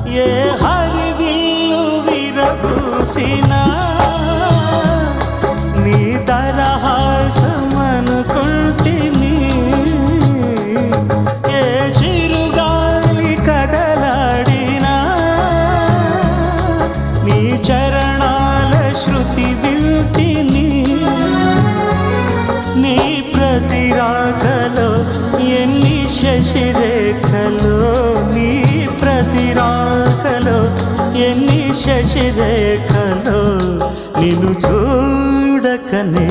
ఏ హరివిల్లు విరబూసినా నీ దరహాసమనుకుంటిని. ఏ చిరుగాలి కదలాడినా నీ చరణాల శృతి వింటిని. నీ ప్రతి రాకలో ఎన్ని శశిరేఖలో, నీ ప్రతి రాకలో ఎన్ని శశిరేఖలో, నిన్ను చూడకనే